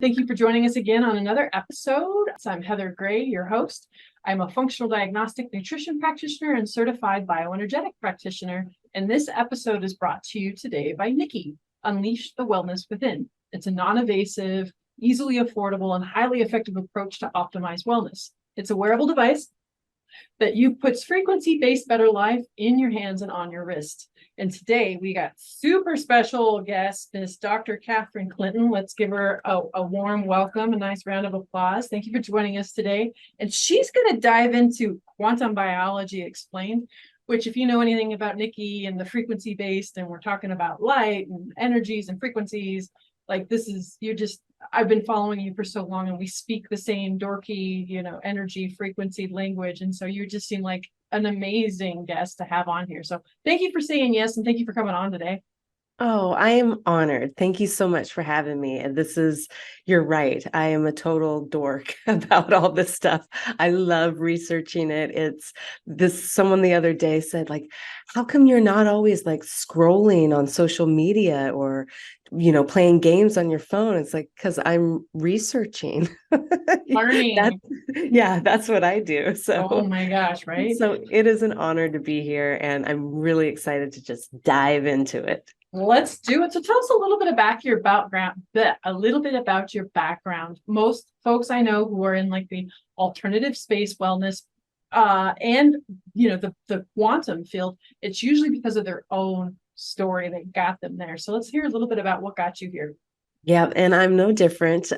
Thank you for joining us again on another episode. I'm Heather Gray, your host. I'm a functional diagnostic nutrition practitioner and certified bioenergetic practitioner. And this episode is brought to you today by Nikki, Unleash the Wellness Within. It's a non-invasive, easily affordable, and highly effective approach to optimize wellness. It's a wearable device that puts frequency-based better life in your hands and on your wrist. And today we got super special guest, Miss Dr. Catherine Clinton. Let's give her a warm welcome, a nice round of applause. Thank you for joining us today. And she's going to dive into quantum biology explained, which if you know anything about Nikki and the frequency-based, and we're talking about light and energies and frequencies, like this is, I've been following you for so long and we speak the same dorky, energy, frequency, language. And so you just seem like an amazing guest to have on here. So thank you for saying yes. And thank you for coming on today. Oh, I am honored. Thank you so much for having me. And you're right. I am a total dork about all this stuff. I love researching it. Someone the other day said, like, how come you're not always like scrolling on social media or, playing games on your phone? It's like, because I'm researching. Learning. That's what I do. So, oh my gosh, right? So it is an honor to be here. And I'm really excited to just dive into it. Let's do it. So tell us a little bit about your background, Most folks I know who are in like the alternative space wellness and the quantum field, it's usually because of their own story that got them there. So let's hear a little bit about what got you here. Yeah, and I'm no different.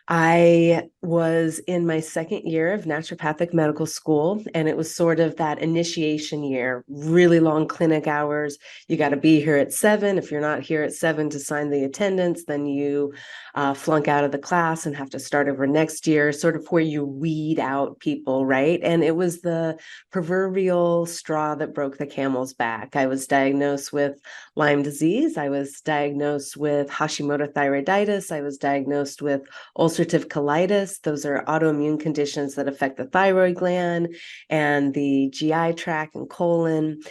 I was in my second year of naturopathic medical school, and it was sort of that initiation year, really long clinic hours. You got to be here at 7. If you're not here at 7 to sign the attendance, then you flunk out of the class and have to start over next year, sort of where you weed out people, right? And it was the proverbial straw that broke the camel's back. I was diagnosed with Lyme disease. I was diagnosed with Hashimoto thyroiditis. I was diagnosed with ulcerative colitis. Those are autoimmune conditions that affect the thyroid gland and the GI tract and colon,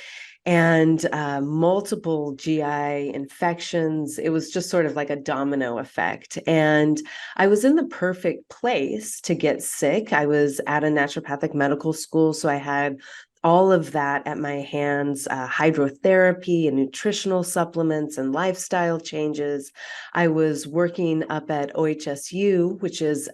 and multiple GI infections. It was just sort of like a domino effect. And I was in the perfect place to get sick. I was at a naturopathic medical school, so I had all of that at my hands, hydrotherapy and nutritional supplements and lifestyle changes. I was working up at OHSU, which is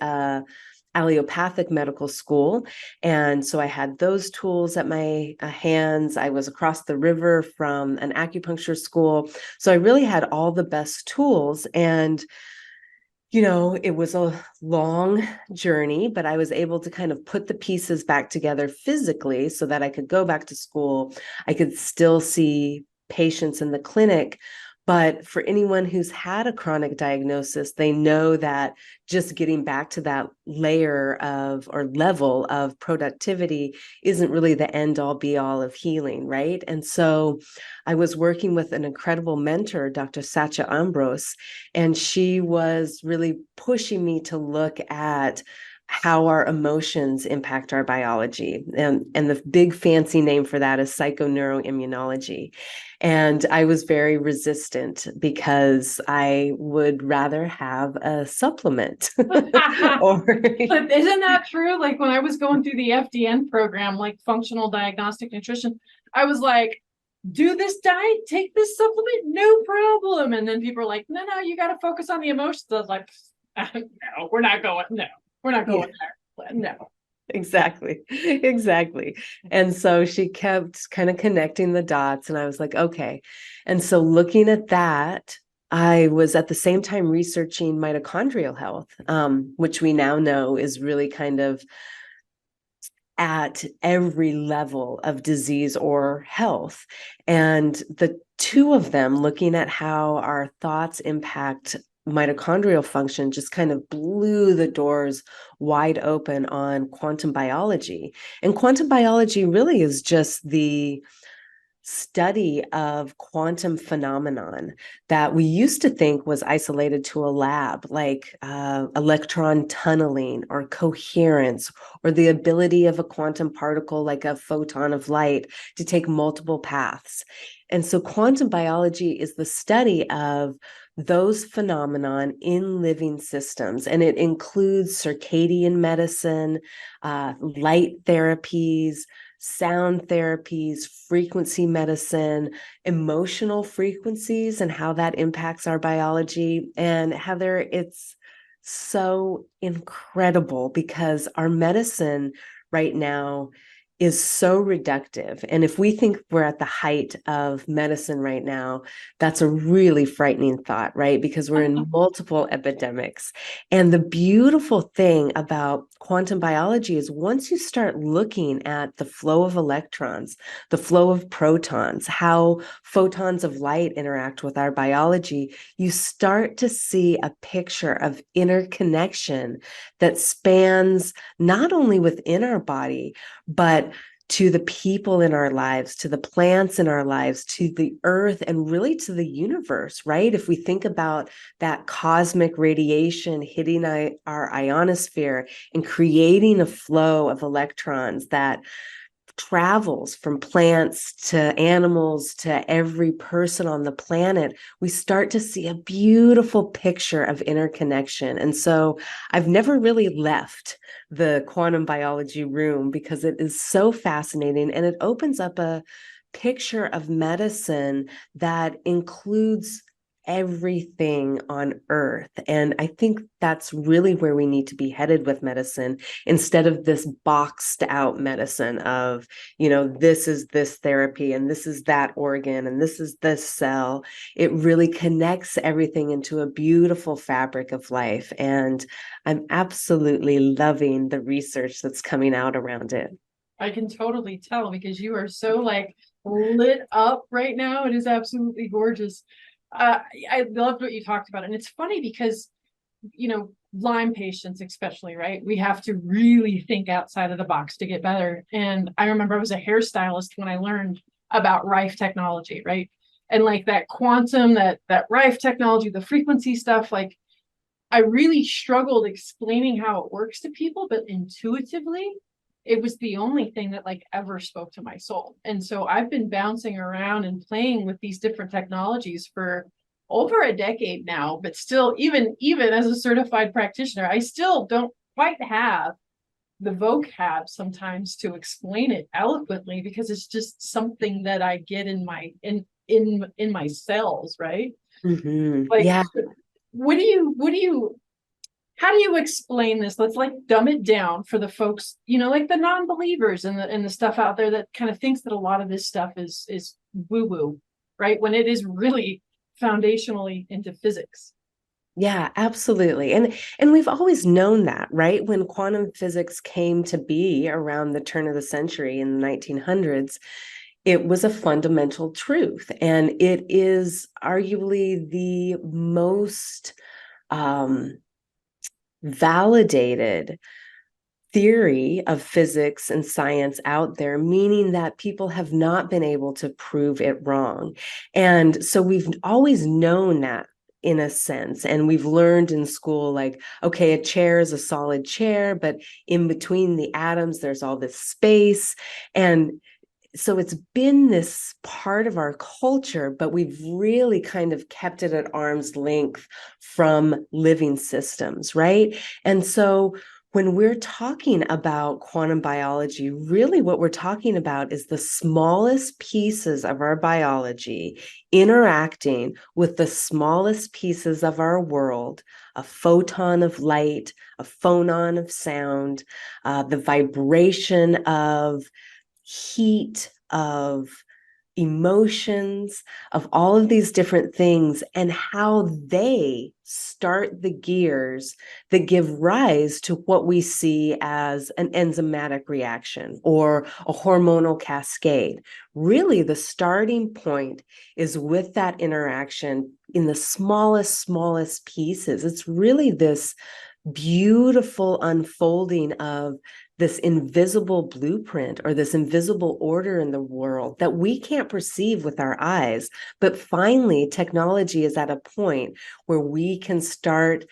allopathic medical school. And so I had those tools at my hands. I was across the river from an acupuncture school. So I really had all the best tools. And it was a long journey, but I was able to kind of put the pieces back together physically so that I could go back to school. I could still see patients in the clinic. But for anyone who's had a chronic diagnosis, they know that just getting back to that layer of or level of productivity isn't really the end all be all of healing, right? And so I was working with an incredible mentor, Dr. Satya Ambros, and she was really pushing me to look at how our emotions impact our biology. And the big fancy name for that is psychoneuroimmunology. And I was very resistant because I would rather have a supplement. But isn't that true? Like when I was going through the FDN program, like functional diagnostic nutrition, I was like, do this diet, take this supplement, no problem. And then people are like, no, you got to focus on the emotions. I was like, no, we're not going there. No. Exactly. And so she kept kind of connecting the dots, and I was like, okay. And so looking at that, I was at the same time researching mitochondrial health, which we now know is really kind of at every level of disease or health. And the two of them, looking at how our thoughts impact mitochondrial function, just kind of blew the doors wide open on quantum biology. And quantum biology really is just the study of quantum phenomenon that we used to think was isolated to a lab, like electron tunneling or coherence, or the ability of a quantum particle like a photon of light to take multiple paths. And so quantum biology is the study of those phenomenon in living systems, and it includes circadian medicine, light therapies, sound therapies, frequency medicine, emotional frequencies, and how that impacts our biology. And Heather, it's so incredible because our medicine right now is so reductive. And if we think we're at the height of medicine right now, that's a really frightening thought, right? Because we're in multiple epidemics. And the beautiful thing about quantum biology is once you start looking at the flow of electrons, the flow of protons, how photons of light interact with our biology, you start to see a picture of interconnection that spans not only within our body, but to the people in our lives, to the plants in our lives, to the earth, and really to the universe, right? If we think about that cosmic radiation hitting our ionosphere and creating a flow of electrons that travels from plants to animals to every person on the planet, we start to see a beautiful picture of interconnection. And so I've never really left the quantum biology room because it is so fascinating, and it opens up a picture of medicine that includes everything on earth. And I think that's really where we need to be headed with medicine, instead of this boxed out medicine of, this is this therapy and this is that organ and this is this cell. It really connects everything into a beautiful fabric of life. And I'm absolutely loving the research that's coming out around it. I can totally tell because you are so lit up right now. It is absolutely gorgeous. I loved what you talked about. And it's funny because, Lyme patients especially, right? We have to really think outside of the box to get better. And I remember I was a hairstylist when I learned about Rife technology, right? And that quantum, that Rife technology, the frequency stuff, I really struggled explaining how it works to people, but intuitively, it was the only thing that ever spoke to my soul. And so I've been bouncing around and playing with these different technologies for over a decade now, but still, even as a certified practitioner, I still don't quite have the vocab sometimes to explain it eloquently, because it's just something that I get in my cells, right? Mm-hmm. Like, Yeah. what do you how do you explain this? Let's dumb it down for the folks, the non-believers and the stuff out there that kind of thinks that a lot of this stuff is woo-woo, right? When it is really foundationally into physics. Yeah, absolutely. And we've always known that, right? When quantum physics came to be around the turn of the century in the 1900s, it was a fundamental truth. And it is arguably the most validated theory of physics and science out there, meaning that people have not been able to prove it wrong. And so we've always known that, in a sense, and we've learned in school, okay, a chair is a solid chair, but in between the atoms there's all this space. And so it's been this part of our culture, but we've really kind of kept it at arm's length from living systems, right? And so when we're talking about quantum biology, really what we're talking about is the smallest pieces of our biology interacting with the smallest pieces of our world, a photon of light, a phonon of sound, the vibration of heat, of emotions, of all of these different things, and how they start the gears that give rise to what we see as an enzymatic reaction or a hormonal cascade. Really, the starting point is with that interaction in the smallest pieces. It's really this beautiful unfolding of this invisible blueprint or this invisible order in the world that we can't perceive with our eyes. But finally, technology is at a point where we can start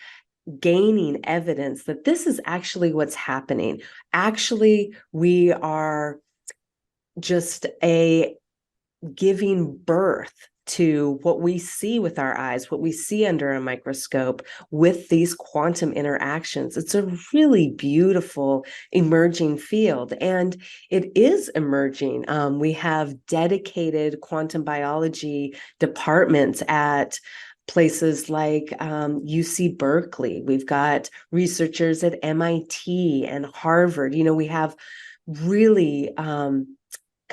gaining evidence that this is actually what's happening. Actually, we are just giving birth to what we see with our eyes, what we see under a microscope with these quantum interactions. It's a really beautiful emerging field, and it is emerging. We have dedicated quantum biology departments at places like UC Berkeley. We've got researchers at MIT and Harvard. We have really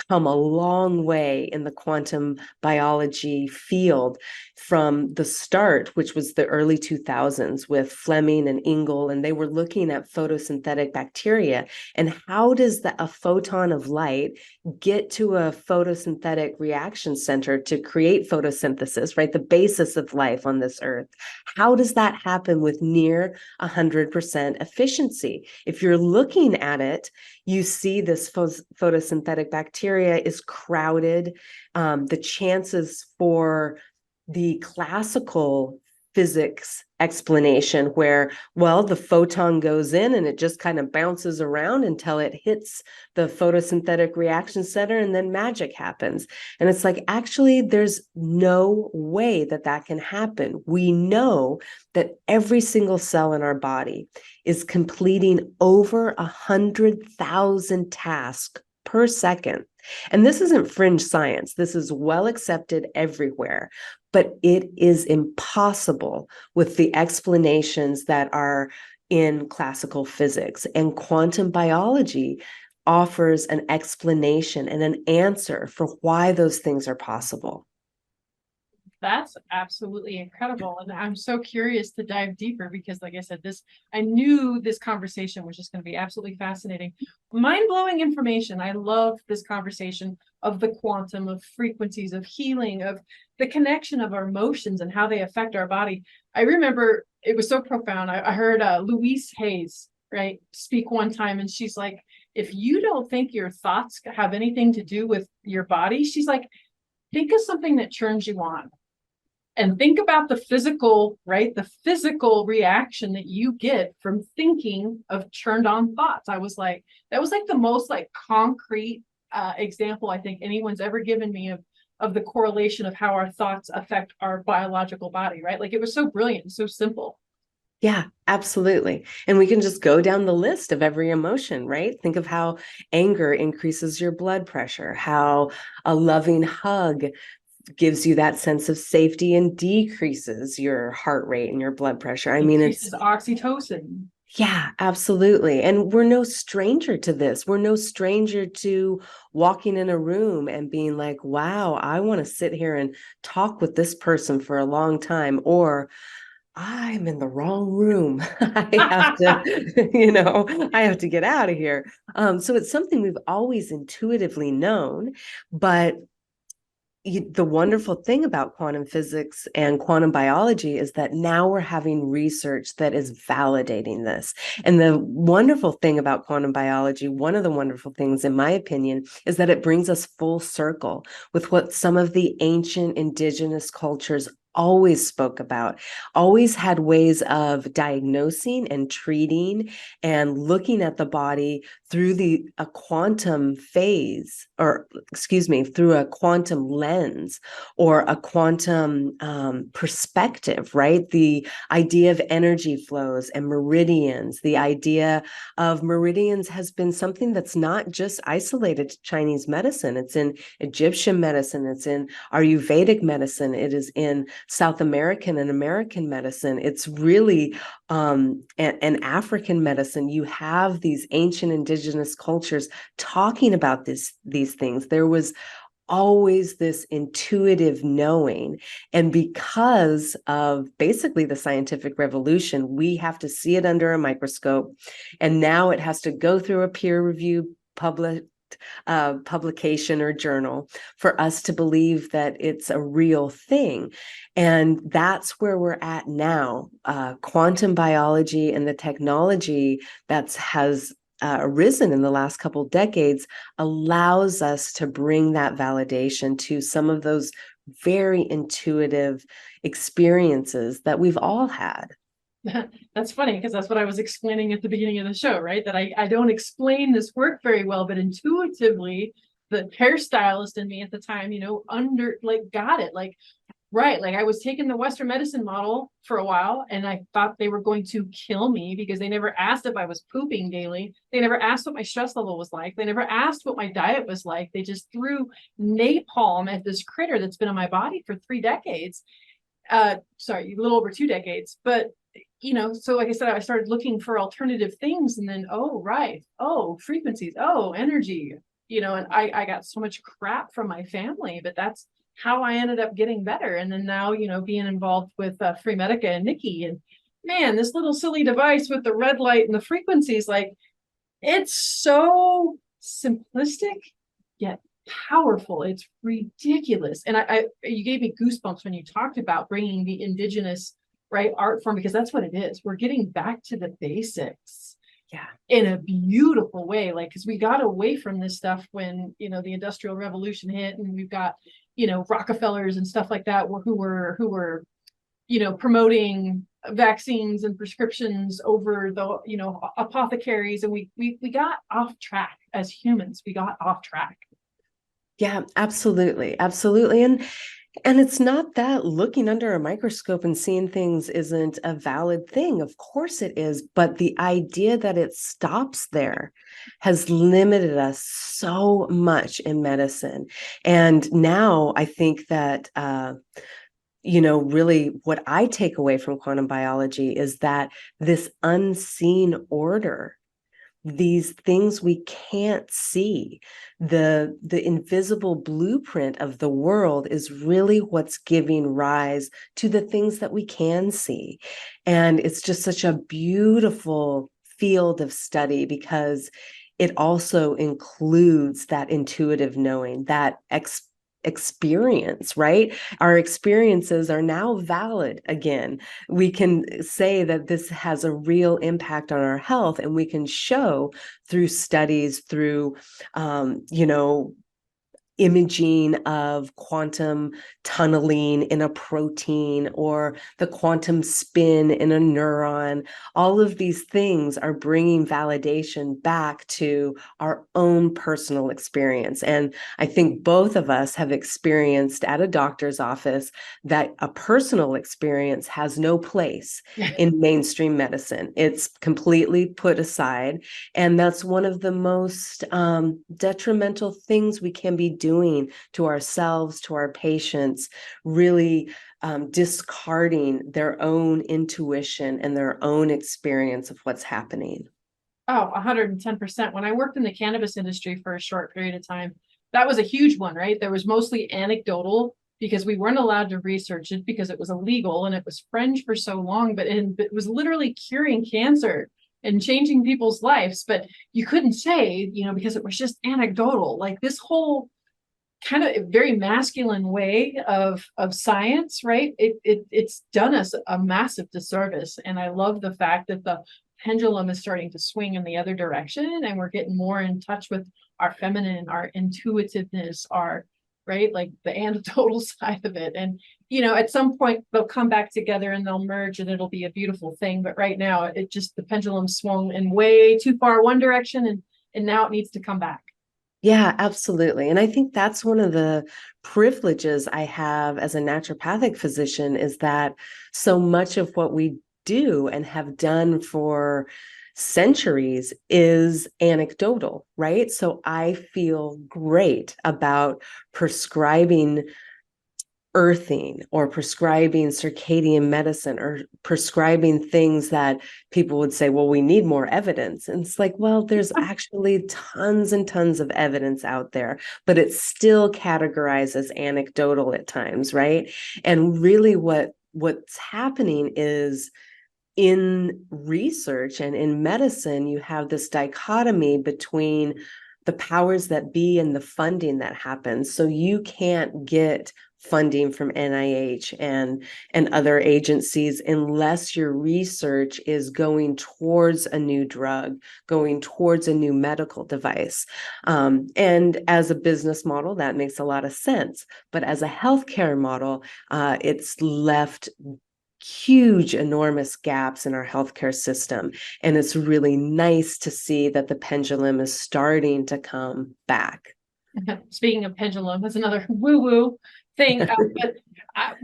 come a long way in the quantum biology field from the start, which was the early 2000s with Fleming and Engel, and they were looking at photosynthetic bacteria and how does a photon of light get to a photosynthetic reaction center to create photosynthesis, right? The basis of life on this earth. How does that happen with near 100% efficiency? If you're looking at it, you see this photosynthetic bacteria is crowded. The chances for the classical physics explanation where, well, the photon goes in and it just kind of bounces around until it hits the photosynthetic reaction center and then magic happens. And it's like, actually, there's no way that can happen. We know that every single cell in our body is completing over 100,000 tasks per second. And this isn't fringe science. This is well accepted everywhere, but it is impossible with the explanations that are in classical physics. And quantum biology offers an explanation and an answer for why those things are possible. That's absolutely incredible. And I'm so curious to dive deeper because, like I said, I knew this conversation was just going to be absolutely fascinating. Mind-blowing information. I love this conversation of the quantum, of frequencies, of healing, of the connection of our emotions and how they affect our body. I remember it was so profound. I heard Louise Hayes, right, speak one time, and she's like, if you don't think your thoughts have anything to do with your body, she's like, think of something that turns you on. And think about the physical, right? The physical reaction that you get from thinking of turned on thoughts. I was like, that was like the most like concrete example I think anyone's ever given me of the correlation of how our thoughts affect our biological body, right? Like it was so brilliant and so simple. Yeah, absolutely. And we can just go down the list of every emotion, right? Think of how anger increases your blood pressure, how a loving hug gives you that sense of safety and decreases your heart rate and your blood pressure. I mean, it's oxytocin. Yeah, absolutely. And we're no stranger to this. We're no stranger to walking in a room and being like, wow, I want to sit here and talk with this person for a long time, or I'm in the wrong room. I have to, I have to get out of here. So it's something we've always intuitively known, but the wonderful thing about quantum physics and quantum biology is that now we're having research that is validating this. And the wonderful thing about quantum biology, one of the wonderful things, in my opinion, is that it brings us full circle with what some of the ancient indigenous cultures always spoke about, always had ways of diagnosing and treating and looking at the body through a quantum phase, or excuse me, through a quantum lens or a quantum perspective, right? The idea of energy flows and meridians, the idea of meridians has been something that's not just isolated to Chinese medicine. It's in Egyptian medicine. It's in Ayurvedic medicine. It is in South American and American medicine. It's really an African medicine. You have these ancient indigenous cultures talking about these things. There was always this intuitive knowing. And because of basically the scientific revolution, we have to see it under a microscope. And now it has to go through a peer review publication or journal for us to believe that it's a real thing. And that's where we're at now. Quantum biology and the technology has arisen in the last couple decades allows us to bring that validation to some of those very intuitive experiences that we've all had. That's funny because that's what I was explaining at the beginning of the show, right? That I don't explain this work very well, but intuitively, the hairstylist in me at the time, got it. Right. I was taking the Western medicine model for a while and I thought they were going to kill me because they never asked if I was pooping daily. They never asked what my stress level was like. They never asked what my diet was like. They just threw napalm at this critter that's been in my body for 3 decades. Sorry, a little over 2 decades. But, so like I said, I started looking for alternative things and then, frequencies, energy, and I got so much crap from my family, but that's how I ended up getting better. And then now, being involved with Free Medica and Nikki, and man, this little silly device with the red light and the frequencies, it's so simplistic yet powerful. It's ridiculous. And you gave me goosebumps when you talked about bringing the indigenous, right, art form, because that's what it is. We're getting back to the basics. Yeah. In a beautiful way, because we got away from this stuff when, the Industrial Revolution hit, and we've got, Rockefellers and stuff like that who were, promoting vaccines and prescriptions over the, apothecaries. And we got off track as humans. We got off track. Yeah, absolutely. Absolutely. And it's not that looking under a microscope and seeing things isn't a valid thing. Of course it is. But the idea that it stops there has limited us so much in medicine. And now I think that, really what I take away from quantum biology is that this unseen order, these things we can't see, the invisible blueprint of the world is really what's giving rise to the things that we can see. And it's just such a beautiful field of study because it also includes that intuitive knowing, that experience, right? Our experiences are now valid again. We can say that this has a real impact on our health, and we can show through studies, through, imaging of quantum tunneling in a protein or the quantum spin in a neuron. All of these things are bringing validation back to our own personal experience. And I think both of us have experienced at a doctor's office that a personal experience has no place in mainstream medicine. It's completely put aside. And that's one of the most detrimental things we can be doing to ourselves, to our patients, really discarding their own intuition and their own experience of what's happening. Oh, 110%. When I worked in the cannabis industry for a short period of time, that was a huge one, right? There was mostly anecdotal because we weren't allowed to research it because it was illegal and it was fringe for so long, but it was literally curing cancer and changing people's lives. But you couldn't say, because it was just anecdotal, this whole kind of very masculine way of science, right? It's done us a massive disservice. And I love the fact that the pendulum is starting to swing in the other direction, and we're getting more in touch with our feminine, our intuitiveness, our the anecdotal side of it. And at some point they'll come back together and they'll merge and it'll be a beautiful thing. But right now the pendulum swung in way too far one direction, and now it needs to come back. Yeah, absolutely. And I think that's one of the privileges I have as a naturopathic physician is that so much of what we do and have done for centuries is anecdotal, right? So I feel great about prescribing earthing or prescribing circadian medicine or prescribing things that people would say, well, we need more evidence. And it's well, there's actually tons and tons of evidence out there, but it's still categorized as anecdotal at times, right? And really what's happening is in research and in medicine, you have this dichotomy between the powers that be and the funding that happens. So you can't get funding from NIH and other agencies unless your research is going towards a new drug, going towards a new medical device. And as a business model, that makes a lot of sense. But as a healthcare model, it's left huge, enormous gaps in our healthcare system. And it's really nice to see that the pendulum is starting to come back. Speaking of pendulum, that's another woo-woo thing. But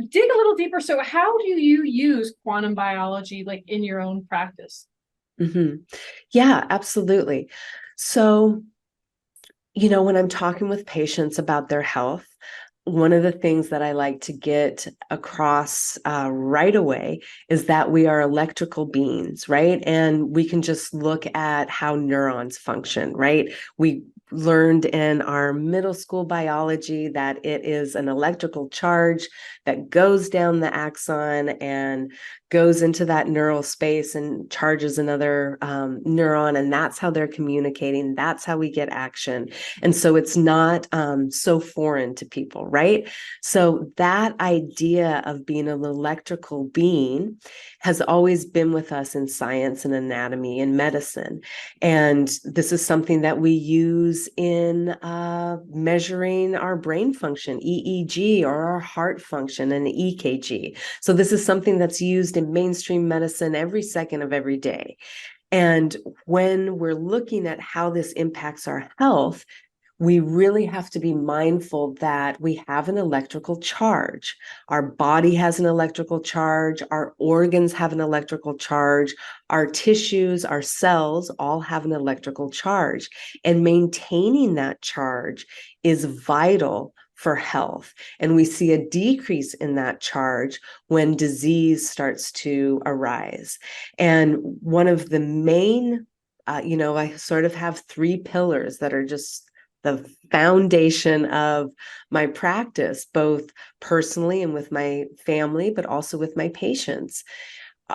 dig a little deeper. So how do you use quantum biology like in your own practice? Mm-hmm. Yeah, absolutely. So, when I'm talking with patients about their health, one of the things that I like to get across right away is that we are electrical beings, right? And we can just look at how neurons function, right? We learned in our middle school biology that it is an electrical charge that goes down the axon and goes into that neural space and charges another neuron, and that's how they're communicating. That's how we get action. And so it's not so foreign to people, right? So that idea of being an electrical being has always been with us in science and anatomy and medicine. And this is something that we use in measuring our brain function, EEG, or our heart function, and EKG. So this is something that's used in mainstream medicine every second of every day. And when we're looking at how this impacts our health, we really have to be mindful that we have an electrical charge. Our body has an electrical charge. Our organs have an electrical charge. Our tissues, our cells all have an electrical charge. And maintaining that charge is vital for health. And we see a decrease in that charge when disease starts to arise. And one of the main, I sort of have three pillars that are just the foundation of my practice, both personally and with my family, but also with my patients.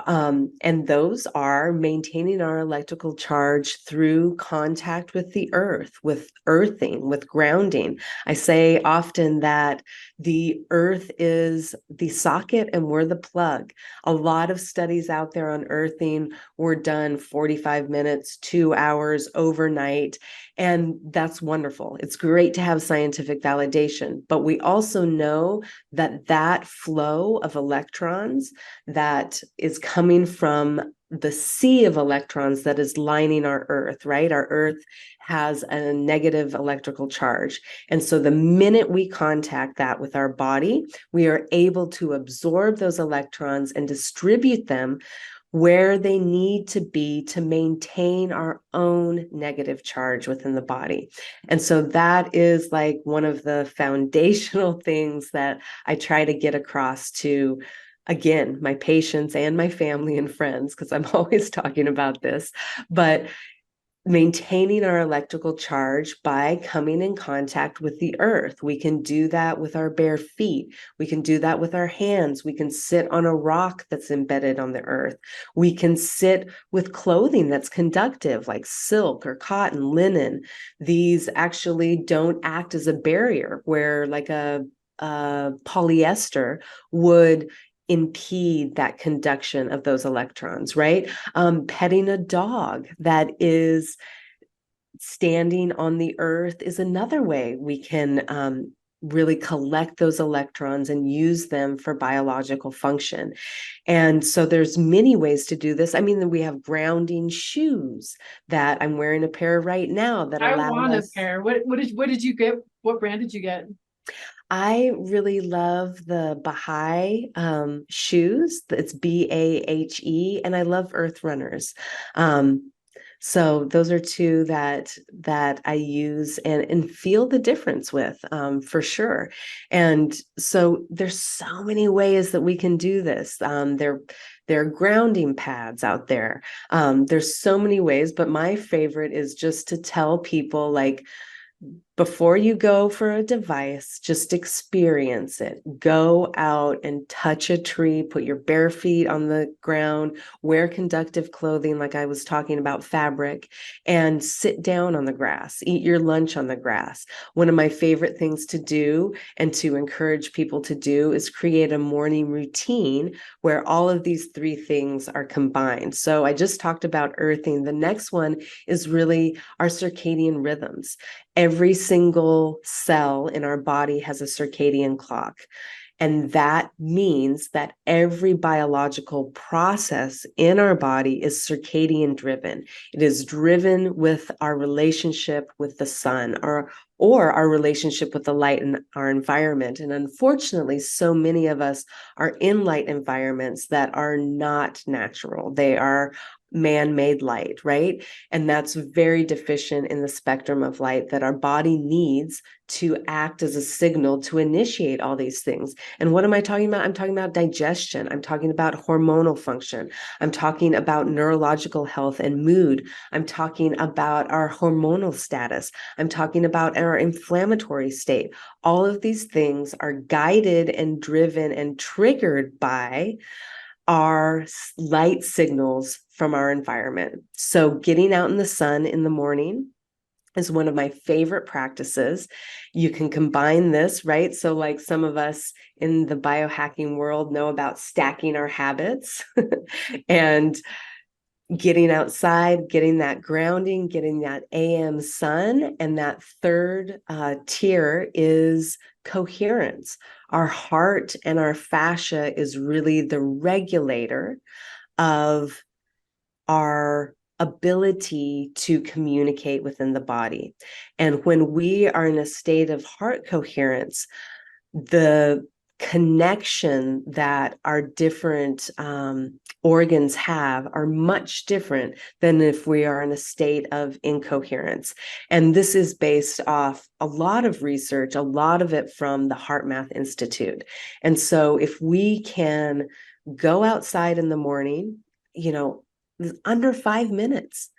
And those are maintaining our electrical charge through contact with the earth, with earthing, with grounding. I say often that the earth is the socket and we're the plug. A lot of studies out there on earthing were done 45 minutes, 2 hours, overnight. And that's wonderful. It's great to have scientific validation, but we also know that that flow of electrons that is coming from the sea of electrons that is lining our earth, right? Our earth has a negative electrical charge. And so the minute we contact that with our body, we are able to absorb those electrons and distribute them where they need to be to maintain our own negative charge within the body. And so that is like one of the foundational things that I try to get across to, again, my patients and my family and friends, because I'm always talking about this, but maintaining our electrical charge by coming in contact with the earth. We can do that with our bare feet. We can do that with our hands. We can sit on a rock that's embedded on the earth. We can sit with clothing that's conductive, like silk or cotton, linen. These actually don't act as a barrier, where like a polyester would impede that conduction of those electrons, right? Petting a dog that is standing on the earth is another way we can really collect those electrons and use them for biological function. And so there's many ways to do this. I mean, we have grounding shoes that I'm wearing a pair right now that I allow want us. a pair. What did you get? What brand did you get? I really love the Baha'i shoes. It's Bahe, and I love Earth Runners. So those are two that I use and feel the difference with, for sure. And so there's so many ways that we can do this. There are grounding pads out there. There's so many ways, but my favorite is just to tell people, like, before you go for a device, just experience it. Go out and touch a tree, put your bare feet on the ground, wear conductive clothing, like I was talking about, fabric, and sit down on the grass, eat your lunch on the grass. One of my favorite things to do and to encourage people to do is create a morning routine where all of these three things are combined. So I just talked about earthing. The next one is really our circadian rhythms. Every single cell in our body has a circadian clock. And that means that every biological process in our body is circadian driven. It is driven with our relationship with the sun or our relationship with the light in our environment. And unfortunately, so many of us are in light environments that are not natural. They are man-made light, right? And that's very deficient in the spectrum of light that our body needs to act as a signal to initiate all these things. And what am I talking about? I'm talking about digestion. I'm talking about hormonal function. I'm talking about neurological health and mood. I'm talking about our hormonal status. I'm talking about our inflammatory state. All of these things are guided and driven and triggered by our light signals from our environment. So getting out in the sun in the morning is one of my favorite practices. You can combine this, right? So like some of us in the biohacking world know about stacking our habits and getting outside, getting that grounding, getting that AM sun. And that third tier is coherence. Our heart and our fascia is really the regulator of our ability to communicate within the body. And when we are in a state of heart coherence, the connection that our different organs have are much different than if we are in a state of incoherence. And this is based off a lot of research, a lot of it from the HeartMath Institute. And so if we can go outside in the morning, under 5 minutes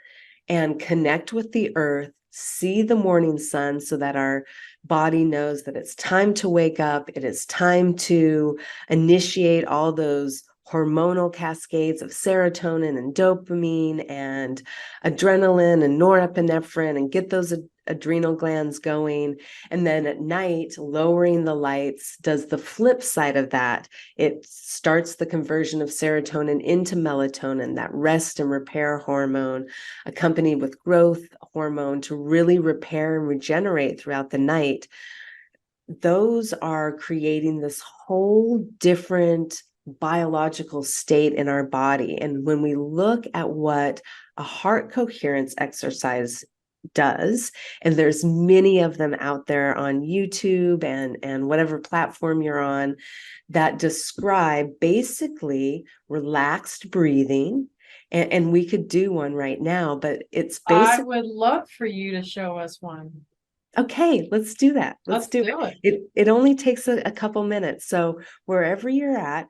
and connect with the earth, see the morning sun so that our body knows that it's time to wake up. It is time to initiate all those hormonal cascades of serotonin and dopamine and adrenaline and norepinephrine and get those adrenal glands going. And then at night, lowering the lights does the flip side of that. It starts the conversion of serotonin into melatonin, that rest and repair hormone, accompanied with growth hormone to really repair and regenerate throughout the night. Those are creating this whole different biological state in our body. And when we look at what a heart coherence exercise does, and there's many of them out there on YouTube and whatever platform you're on that describe basically relaxed breathing. And we could do one right now, but it's I would love for you to show us one. Okay, let's do that. Let's do it. It only takes a couple minutes. So wherever you're at,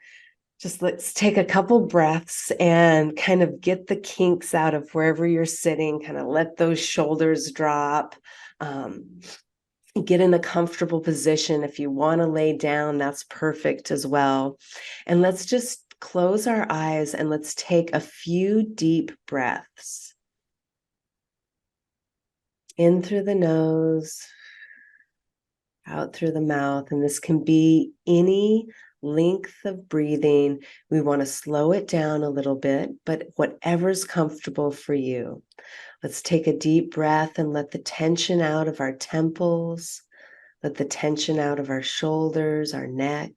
just let's take a couple breaths and kind of get the kinks out of wherever you're sitting, kind of let those shoulders drop. Get in a comfortable position. If you want to lay down, that's perfect as well. And let's just close our eyes and let's take a few deep breaths. In through the nose, out through the mouth. And this can be any length of breathing. We want to slow it down a little bit, but whatever's comfortable for you. Let's take a deep breath and let the tension out of our temples, let the tension out of our shoulders, our neck.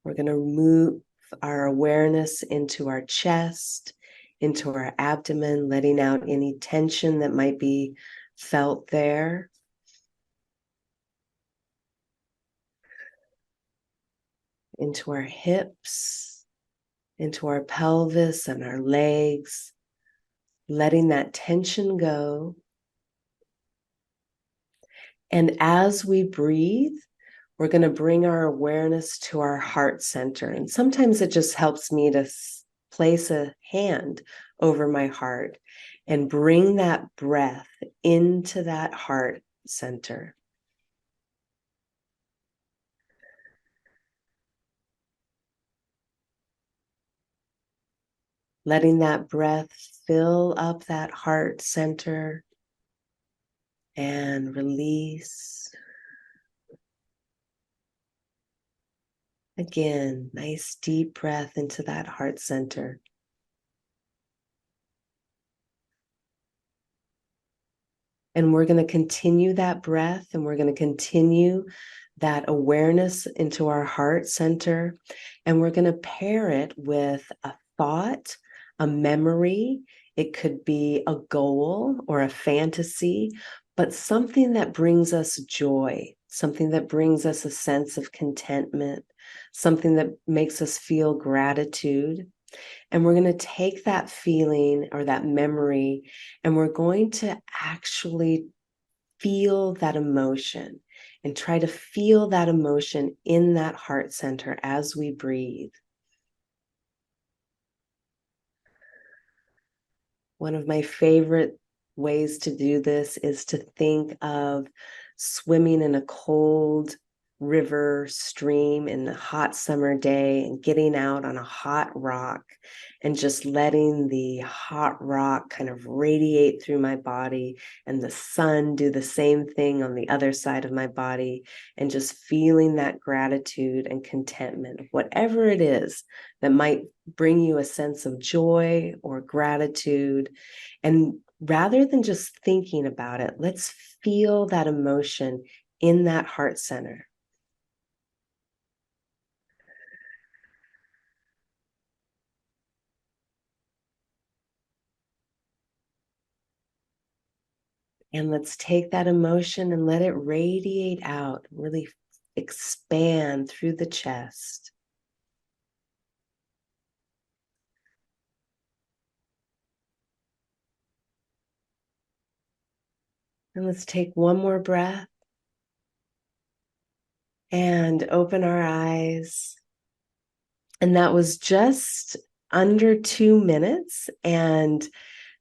We're going to move our awareness into our chest, into our abdomen, letting out any tension that might be felt there. Into our hips, into our pelvis and our legs, letting that tension go. And as we breathe, we're going to bring our awareness to our heart center. And sometimes it just helps me to place a hand over my heart and bring that breath into that heart center. Letting that breath fill up that heart center and release. Again, nice deep breath into that heart center. And we're going to continue that breath, and we're going to continue that awareness into our heart center. And we're going to pair it with a thought, a memory. It could be a goal or a fantasy, but something that brings us joy, something that brings us a sense of contentment, something that makes us feel gratitude. And we're going to take that feeling or that memory, and we're going to actually feel that emotion and try to feel that emotion in that heart center as we breathe. One of my favorite ways to do this is to think of swimming in a cold river, stream in a hot summer day and getting out on a hot rock and just letting the hot rock kind of radiate through my body and the sun do the same thing on the other side of my body, and just feeling that gratitude and contentment, whatever it is that might bring you a sense of joy or gratitude. And rather than just thinking about it, let's feel that emotion in that heart center. And let's take that emotion and let it radiate out, really expand through the chest. And let's take one more breath and open our eyes. And that was just under 2 minutes. And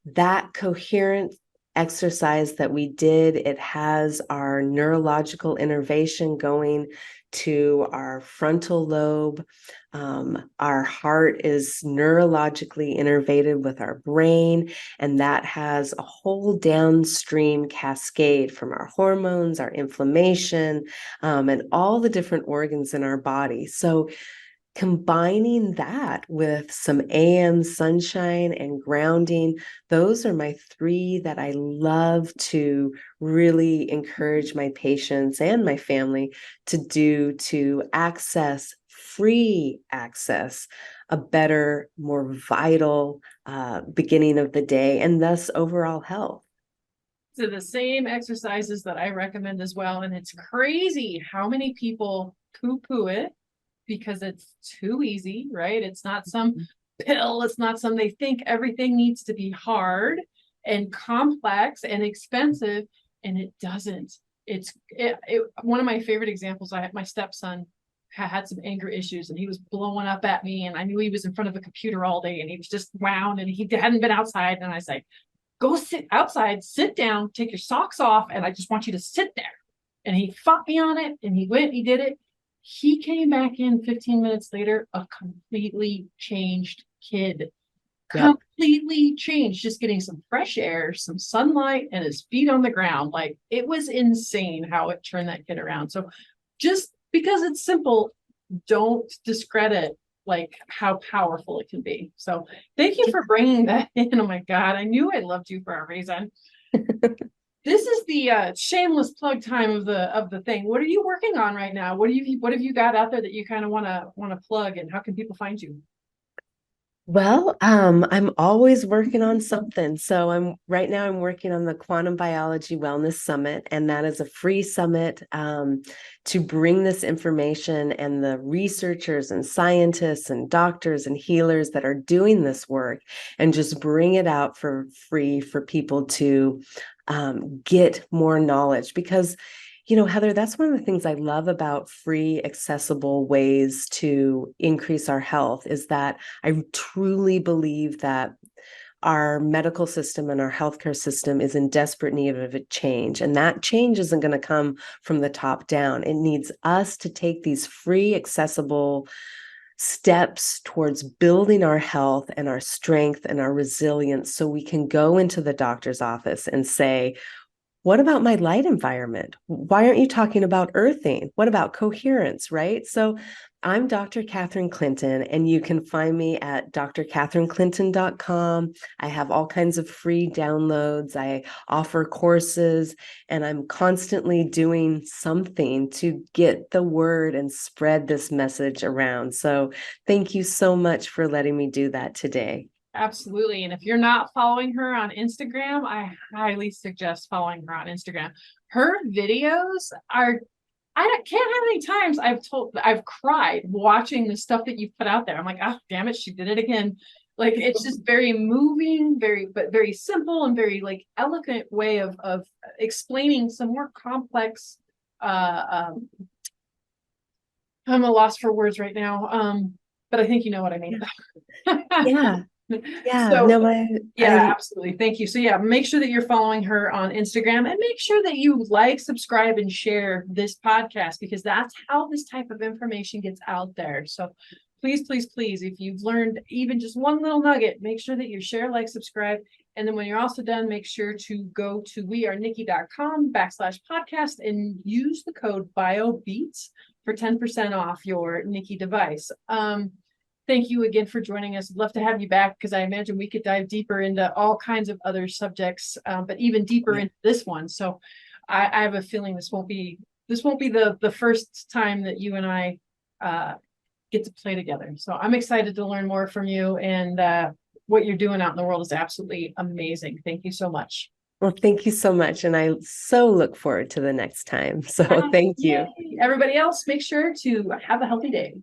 that coherent exercise that we did, it has our neurological innervation going to our frontal lobe. Our heart is neurologically innervated with our brain, and that has a whole downstream cascade from our hormones, our inflammation, and all the different organs in our body. So combining that with some AM sunshine and grounding, those are my 3 that I love to really encourage my patients and my family to do to access free access, a better, more vital beginning of the day, and thus overall health. So the same exercises that I recommend as well. And it's crazy how many people poo-poo it because it's too easy, right? It's not some pill. It's not some, they think everything needs to be hard and complex and expensive, and it doesn't. One of my favorite examples, I had my stepson had some anger issues and he was blowing up at me, and I knew he was in front of a computer all day and he was just wound and he hadn't been outside. And I said, go sit outside, sit down, take your socks off, and I just want you to sit there. And he fought me on it, and he went, he did it. He came back in 15 minutes later, a completely changed kid. Yep. Completely changed, just getting some fresh air, some sunlight, and his feet on the ground. Like, it was insane how it turned that kid around. So just because it's simple, don't discredit like how powerful it can be. So thank you for bringing that in. Oh my God, I knew I loved you for a reason. This is the shameless plug time of the thing. What are you working on right now? What have you got out there that you kind of want to plug, and how can people find you? Well, I'm always working on something. So I'm working on the Quantum Biology Wellness Summit, and that is a free summit to bring this information and the researchers and scientists and doctors and healers that are doing this work, and just bring it out for free for people to get more knowledge. Because Heather, that's one of the things I love about free, accessible ways to increase our health, is that I truly believe that our medical system and our healthcare system is in desperate need of a change. And that change isn't going to come from the top down. It needs us to take these free, accessible steps towards building our health and our strength and our resilience so we can go into the doctor's office and say, what about my light environment? Why aren't you talking about earthing? What about coherence, right? So I'm Dr. Catherine Clinton, and you can find me at drcatherineclinton.com. I have all kinds of free downloads. I offer courses, and I'm constantly doing something to get the word and spread this message around. So thank you so much for letting me do that today. Absolutely. And if you're not following her on Instagram, I highly suggest following her on Instagram. Her videos are, can't how many times I've cried watching the stuff that you put out there. I'm like, oh, damn it, she did it again. Like, it's just very moving, but very simple and very like eloquent way of explaining some more complex, I'm a loss for words right now. But I think you know what I mean. Yeah. Yeah, So, I absolutely. Thank you. So make sure that you're following her on Instagram, and make sure that you like, subscribe, and share this podcast, because that's how this type of information gets out there. So please, please, please, if you've learned even just one little nugget, make sure that you share, like, subscribe. And then when you're also done, make sure to go to wearenikki.com/podcast and use the code BioBeats for 10% off your Nikki device. Thank you again for joining us. I'd love to have you back, because I imagine we could dive deeper into all kinds of other subjects, but even deeper into this one. So I have a feeling this won't be the first time that you and I get to play together. So I'm excited to learn more from you, and what you're doing out in the world is absolutely amazing. Thank you so much. Well, thank you so much. And I so look forward to the next time. So thank you. Everybody else, make sure to have a healthy day.